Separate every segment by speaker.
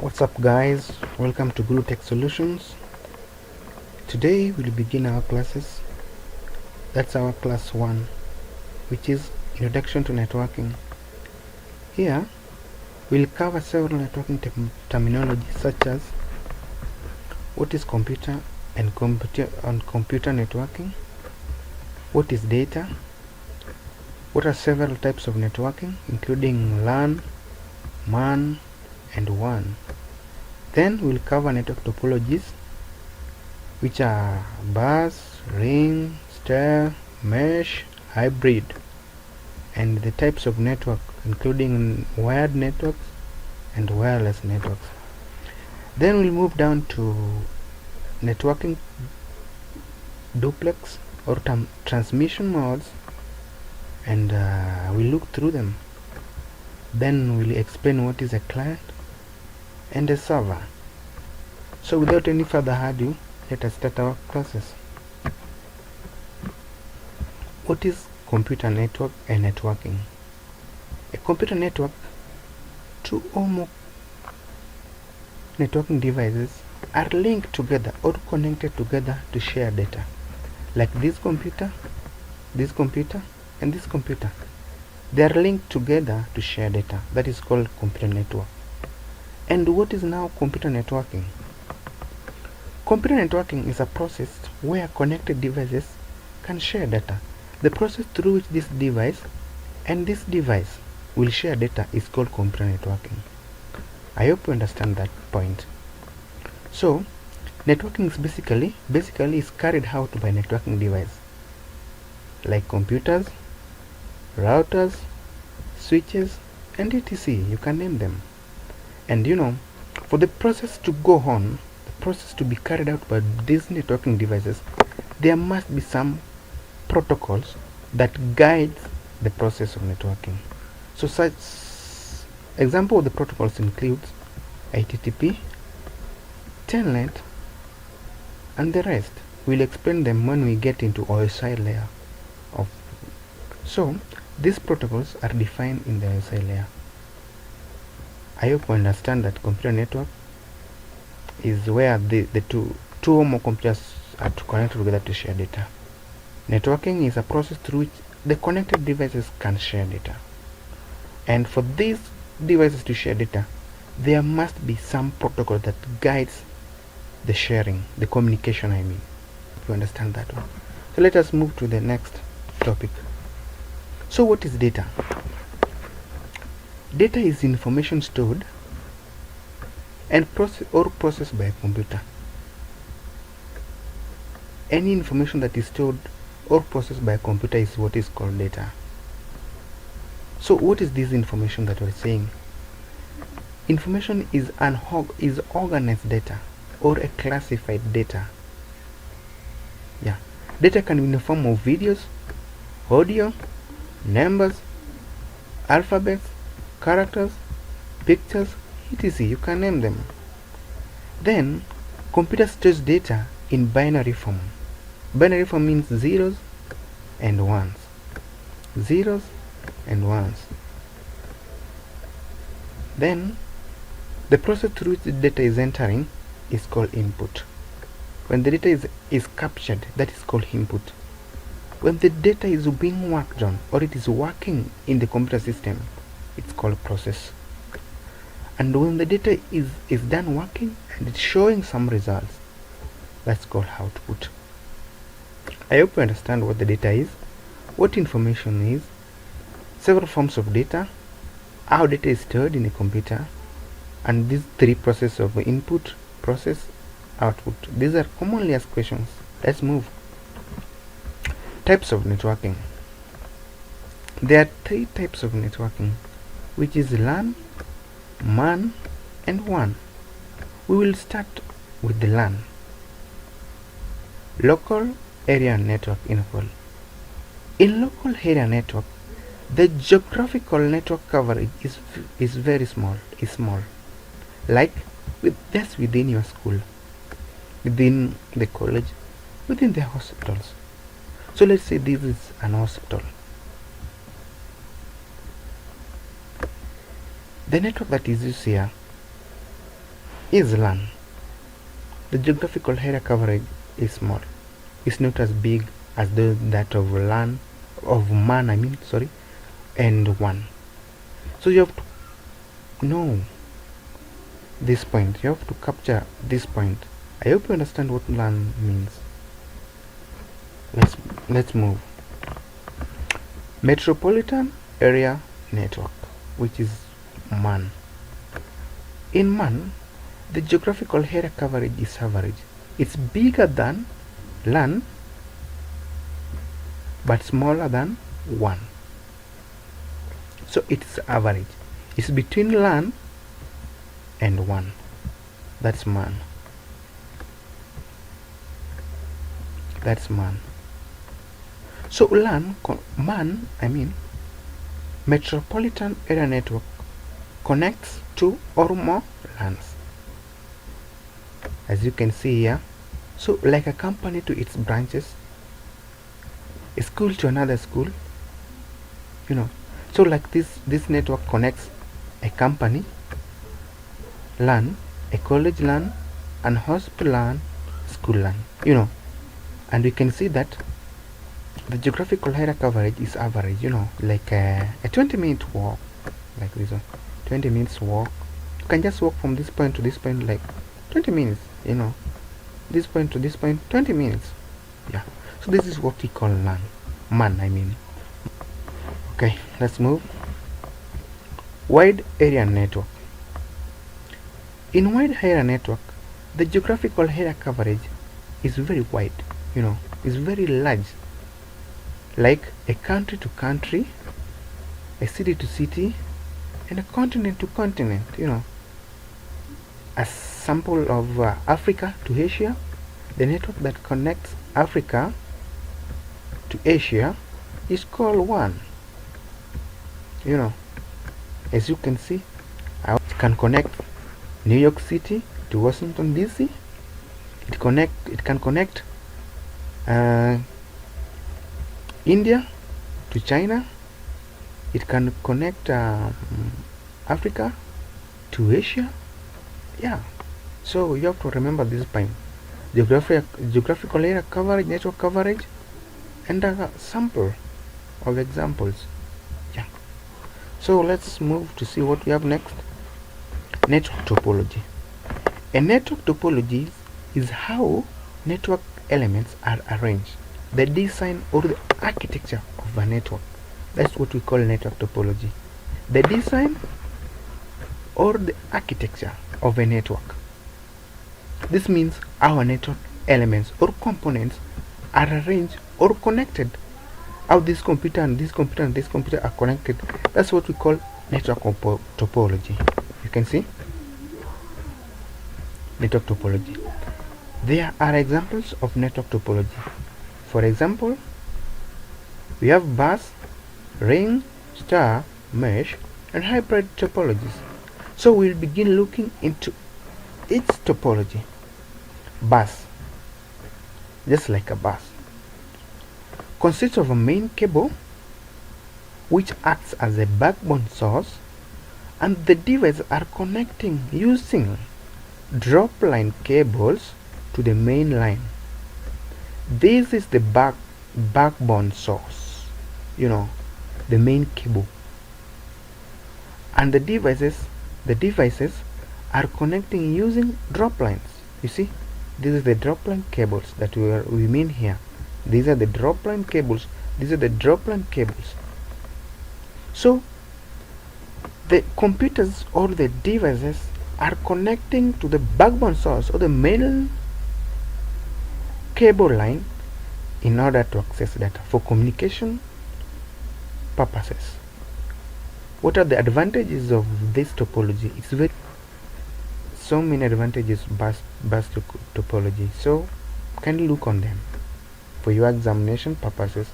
Speaker 1: What's up guys, welcome to Guru Tech Solutions. Today we'll begin our classes. That's our class 1, which is Introduction to Networking. Here we'll cover several networking terminologies such as what is computer and computer networking, what is data, what are several types of networking including LAN, MAN and WAN. Then we'll cover network topologies, which are bus, ring, stair, mesh, hybrid, and the types of network including wired networks and wireless networks. Then we'll move down to networking duplex or transmission modes, and we'll look through them. Then we'll explain what is a client and a server. So without any further ado, let us start our classes. What is computer network and networking? A computer network, two or more networking devices are linked together or connected together to share data, like this computer, and this computer. They are linked together to share data. That is called computer network. And what is now computer networking? Computer networking is a process where connected devices can share data. The process through which this device and this device will share data is called computer networking. I hope you understand that point. So, networking is basically is carried out by networking device like computers, routers, switches, and etc. You can name them. And for the process to go on, the process to be carried out by these networking devices, there must be some protocols that guide the process of networking. So such example of the protocols includes HTTP, Telnet, and the rest. We'll explain them when we get into OSI layer of. So these protocols are defined in the OSI layer. I hope you understand that computer network is where the two or more computers are connected together to share data. Networking is a process through which the connected devices can share data. And for these devices to share data, there must be some protocol that guides the sharing, the communication, I mean. You understand that one. So let us move to the next topic. So what is data? Data is information stored and processed by a computer. Any information that is stored or processed by a computer is what is called data. So what is this information that we're saying? Information is organized data or a classified data. Yeah, data can be in the form of videos, audio, numbers, alphabets, characters, pictures, etc. You can name them. Then computer stores data in binary form. Binary form means zeros and ones. Zeros and ones. Then the process through which the data is entering is called input. When the data is captured, that is called input. When the data is being worked on or it is working in the computer system, it's called process. And when the data is done working and it's showing some results, that's called output. I hope you understand what the data is, what information is, several forms of data, how data is stored in a computer, and these three processes of input, process, output. These are commonly asked questions. Let's move. Types of networking. There are 3 types of networking, which is LAN, MAN, and WAN. We will start with the LAN. Local area network in full. In local area network, the geographical network coverage is very small. Like just within your school, within the college, within the hospitals. So let's say this is an hospital. The network that is used here is LAN. The geographical area coverage is small. It's not as big as that of LAN, of MAN, and WAN. So you have to know this point. You have to capture this point. I hope you understand what LAN means. Let's move. Metropolitan area network, which is MAN. In MAN, the geographical area coverage is average. It's bigger than LAN but smaller than WAN. So it's average. It's between LAN and WAN. That's MAN. That's MAN. So MAN, Metropolitan Area Network, connects two or more LANs, as you can see here. So like a company to its branches, a school to another school, so like this network connects a company LAN, a college LAN, and hospital LAN, school LAN, and we can see that the geographical area coverage is average, like a 20-minute walk, like this one. 20 minutes walk. You can just walk from this point to this point like 20 minutes, this point to this point, 20 minutes. Yeah, so this is what we call LAN, MAN. Okay, let's move. Wide area network. In wide area network, the geographical area coverage is very wide, is very large, like a country to country, a city to city, and a continent to continent. A sample of Africa to Asia. The network that connects Africa to Asia is called WAN. As you can see, it can connect New York City to Washington DC. It can connect India to China. It can connect Africa to Asia. Yeah, so you have to remember this point: geographical area coverage, network coverage, and a sample of examples. Yeah, so let's move to see what we have next. Network topology. A network topology is how network elements are arranged, the design or the architecture of a network. That's what we call network topology. The design or the architecture of a network. This means our network elements or components are arranged or connected. How this computer and this computer and this computer are connected. That's what we call network topology. You can see network topology. There are examples of network topology. For example, we have bus, ring, star, mesh, and hybrid topologies. So we'll begin looking into each topology. Bus, just like a bus, consists of a main cable which acts as a backbone source, and the devices are connecting using drop line cables to the main line. This is the backbone source, the main cable, and the devices are connecting using drop lines. You see, this is the drop line cables that we mean here. These are the drop line cables. These are the drop line cables. So the computers or the devices are connecting to the backbone source or the main cable line in order to access data for communication purposes. What are the advantages of this topology? It's so many advantages bus topology. So kindly look on them for your examination purposes.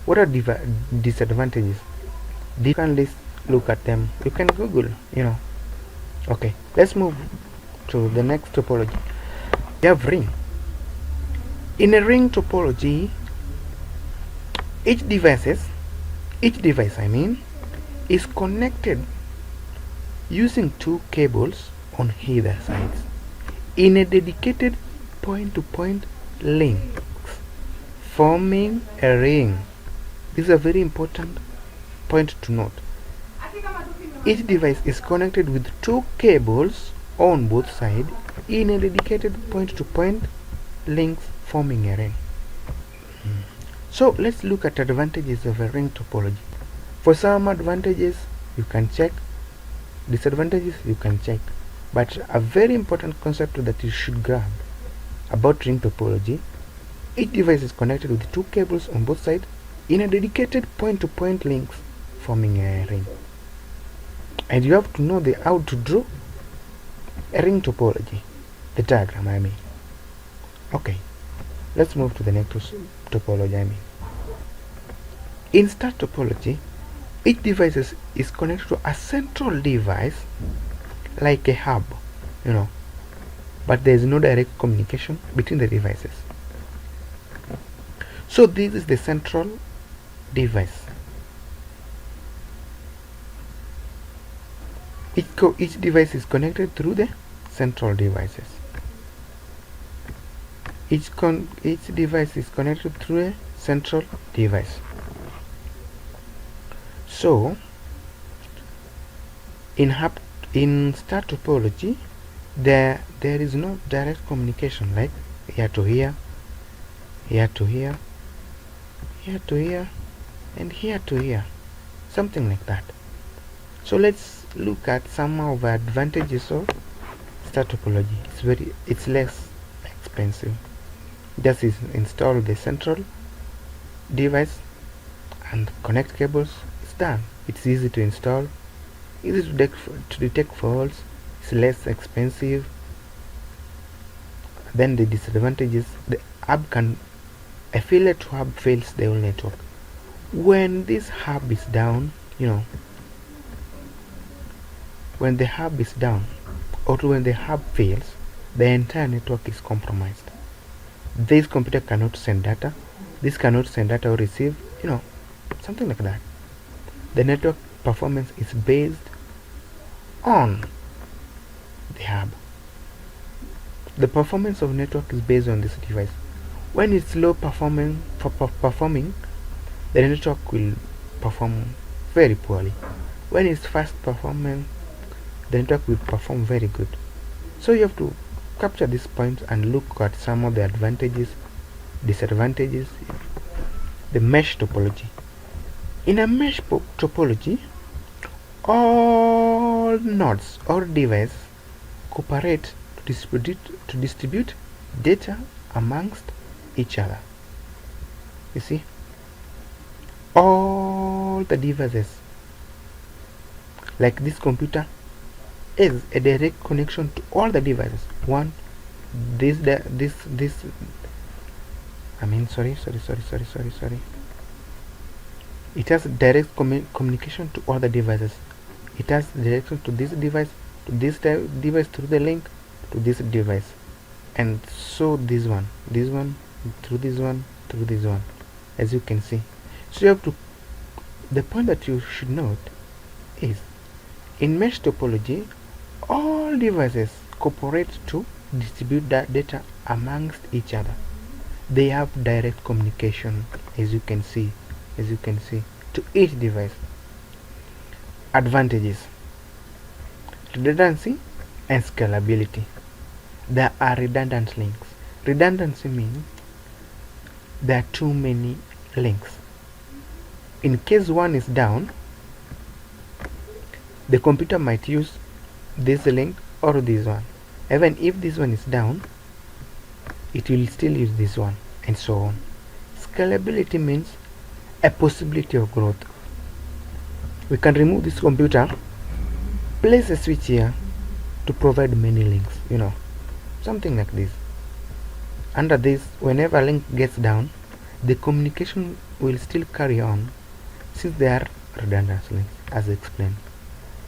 Speaker 1: What are disadvantages? You can look at them. You can Google. Okay, let's move to the next topology. We have ring. In a ring topology, each device is connected using two cables on either sides. in a dedicated point-to-point link, forming a ring. This is a very important point to note. Each device is connected with two cables on both sides in a dedicated point-to-point links, forming a ring. So let's look at advantages of a ring topology. For some advantages you can check, disadvantages you can check, but a very important concept that you should grab about ring topology: each device is connected with two cables on both sides in a dedicated point-to-point links, forming a ring. And you have to know how to draw a ring topology, the diagram I mean. Okay, let's move to the next topology I mean. In star topology, each device is connected to a central device like a hub, but there is no direct communication between the devices. So this is the central device. Each device is connected through the central devices. Each device is connected through a central device. So in star topology, there is no direct communication like here to here, here to here, here to here, and here to here, something like that. So let's look at some of the advantages of star topology. It's less expensive. Just install the central device and connect cables. It's done. It's easy to install, easy to detect faults. It's less expensive. Then the disadvantages: the hub a failure to hub fails the whole network. When this hub is down, when the hub is down, or when the hub fails, the entire network is compromised. This computer cannot send data, this cannot send data or receive, something like that. The network performance is based on the hub. The performance of network is based on this device. When it's low performing, the network will perform very poorly. When it's fast performing, the network will perform very good. So you have to capture this point and look at some of the advantages, disadvantages. The mesh topology. In a mesh topology, all nodes or devices cooperate to distribute data amongst each other. You see, all the devices, like this computer, is a direct connection to all the devices. Sorry. It has direct communication to all the devices. It has direction to this device, device through the link to this device, and so this one through this one, as you can see. So you have to, the point that you should note is, in mesh topology, all devices cooperate to distribute that data amongst each other. They have direct communication, as you can see, to each device. Advantages: redundancy and scalability. There are redundant links. Redundancy means there are too many links. In case one is down, the computer might use this link or this one. Even if this one is down, it will still use this one, and so on. Scalability means a possibility of growth. We can remove this computer, place a switch here to provide many links, something like this. Under this, whenever a link gets down, the communication will still carry on, since there are redundant links, as explained.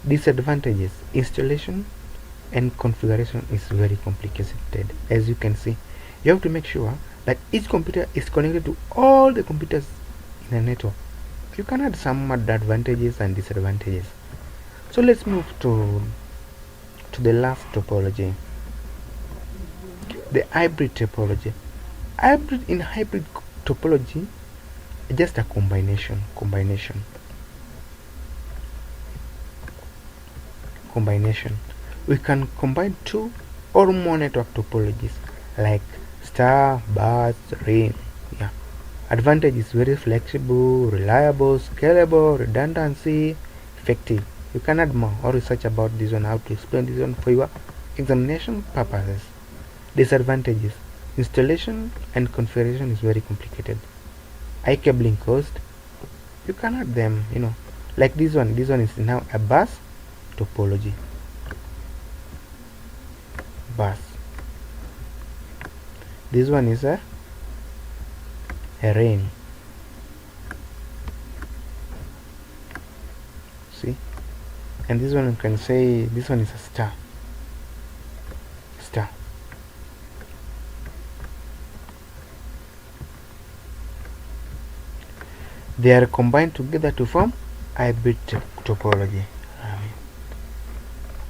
Speaker 1: Disadvantages: installation and configuration is very complicated. As you can see, you have to make sure that each computer is connected to all the computers in a network. You can add some advantages and disadvantages. So let's move to the last topology. the hybrid topology. In hybrid topology, just a combination. We can combine two or more network topologies like star, bus, ring. Yeah. Advantage is very flexible, reliable, scalable, redundancy, effective. You can add more or research about this one, how to explain this one for your examination purposes. Disadvantages: installation and configuration is very complicated. High cabling cost. You can add them, like this one. This one is now a bus topology. Bus. This one is a ring. See, and this one you can say this one is a star. They are combined together to form hybrid topology.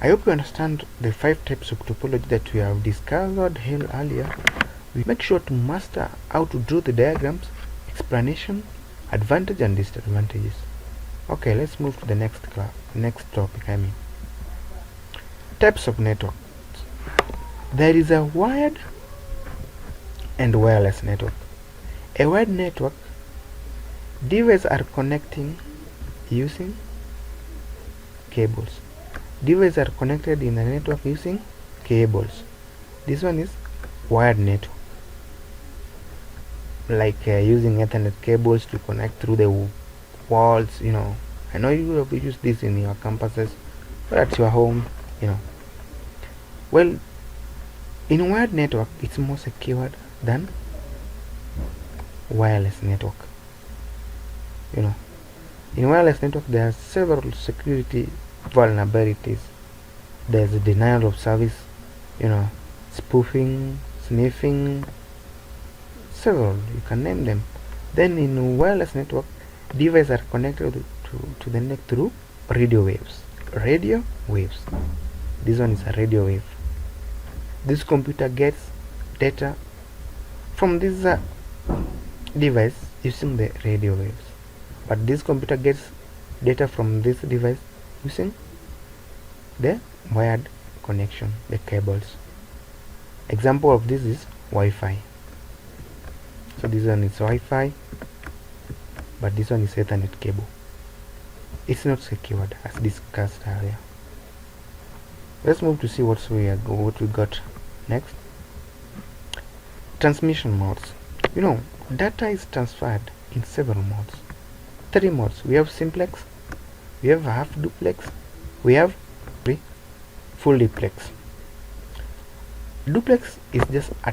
Speaker 1: I hope you understand the 5 types of topology that we have discovered earlier. We make sure to master how to draw the diagrams, explanation, advantage and disadvantages. Okay, let's move to the next topic. Types of networks. There is a wired and wireless network. A wired network, devices are connecting using cables. Devices are connected in the network using cables. This one is wired network, like using Ethernet cables to connect through the walls. I know you have used this in your campuses or at your home. Well, in wired network, it's more secured than wireless network. In wireless network, there are several security vulnerabilities. There's a denial of service, spoofing, sniffing, several, you can name them. Then in wireless network, devices are connected to the net through radio waves. This one is a radio wave. This computer gets data from this device using the radio waves, but this computer gets data from this device using the wired connection, the cables. Example of this is Wi-Fi. So this one is Wi-Fi, but this one is Ethernet cable. It's not secured as discussed earlier. Let's move to see what we got next. Transmission modes. Data is transferred in several modes. 3 modes. We have simplex, we have half duplex, we have full duplex. Duplex is just a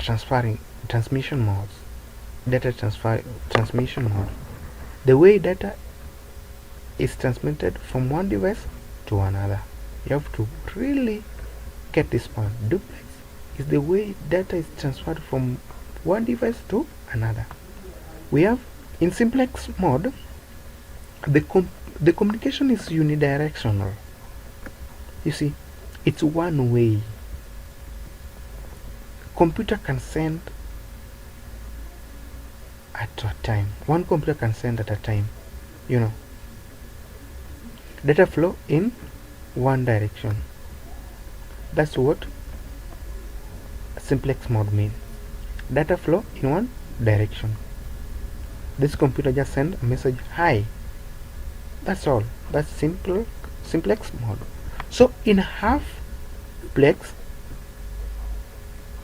Speaker 1: transmission mode. Data transmission mode. The way data is transmitted from one device to another. You have to really get this point. Duplex is the way data is transferred from one device to another. We have in simplex mode, the communication is unidirectional. You see, it's one way. Computer can send at a time. One computer can send at a time. Data flow in one direction. That's what simplex mode means. Data flow in one direction. This computer just send a message, hi. That's all. That's simplex mode. So in half duplex,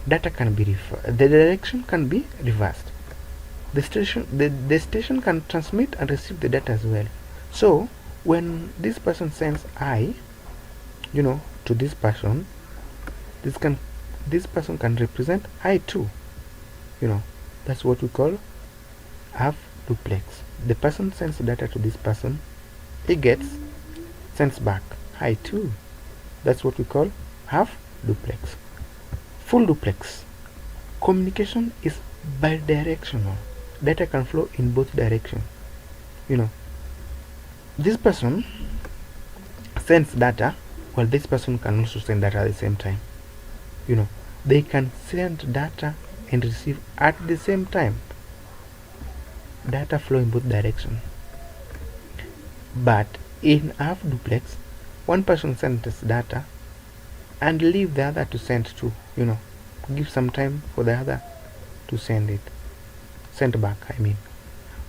Speaker 1: data can be the direction can be reversed. The station can transmit and receive the data as well. So when this person sends I, to this person, this person can represent I too. That's what we call half duplex. The person sends data to this person, he sends back I too. That's what we call half duplex. Full duplex. Communication is bidirectional. Data can flow in both directions. This person sends data, while this person can also send data at the same time. they can send data and receive at the same time. Data flow in both directions. But in half duplex, one person sends data and leave the other to send to, give some time for the other to send back, I mean.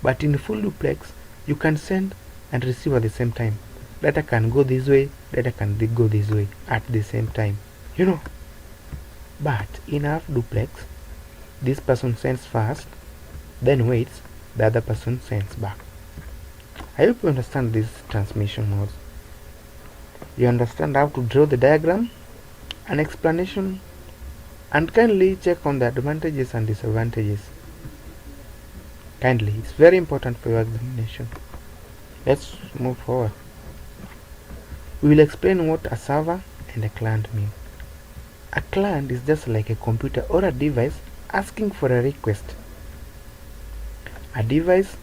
Speaker 1: But in full duplex, you can send and receive at the same time. Data can go this way, data can go this way at the same time, But in half duplex, this person sends first, then waits, the other person sends back. I hope you understand these transmission modes. You understand how to draw the diagram, an explanation, and kindly check on the advantages and disadvantages. Kindly, it's very important for your examination. Let's move forward. We will explain what a server and a client mean. A client is just like a computer or a device asking for a request. A device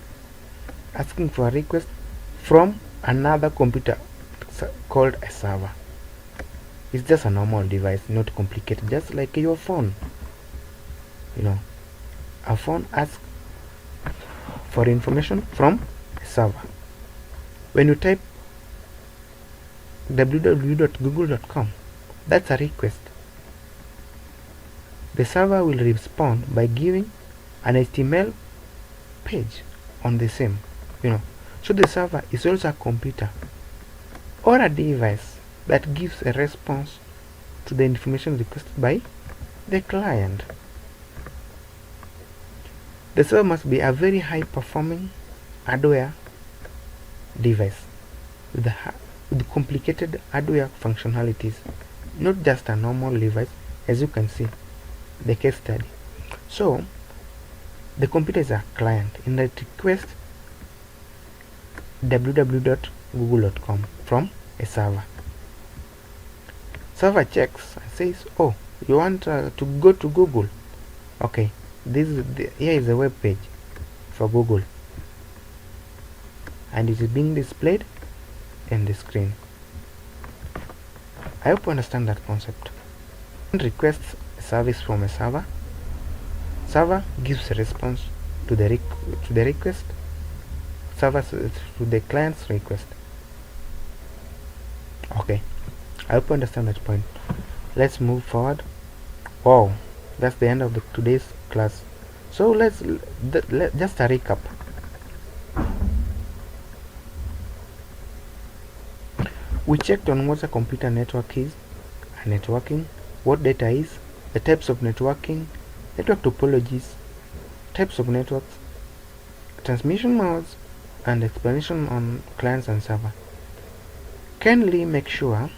Speaker 1: asking for a request from another computer called a server. It's just a normal device, not complicated, just like your phone. A phone asks for information from a server. When you type www.google.com, that's a request. The server will respond by giving an HTML page on the same, So the server is also a computer or a device that gives a response to the information requested by the client. The server must be a very high performing hardware device with complicated hardware functionalities, not just a normal device, as you can see the case study. So the computer is a client and it requests www.google.com from a server. Server checks and says, oh, you want to go to Google. Okay, here is a web page for Google, and it is being displayed in the screen. I hope you understand that concept. Requests a service from a server. Server gives a response to the request. Server to the client's request. Okay, I hope you understand that point. Let's move forward. Wow, that's the end of today's class. So let's just a recap. We checked on what a computer network is, networking, what data is, the types of networking, network topologies, types of networks, transmission modes, and explanation on clients and server. Kindly make sure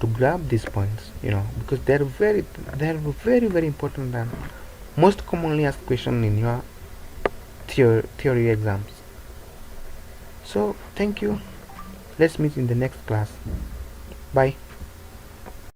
Speaker 1: to grab these points, because they're very important and most commonly asked question in your theory exams. So thank you. Let's meet in the next class. Bye.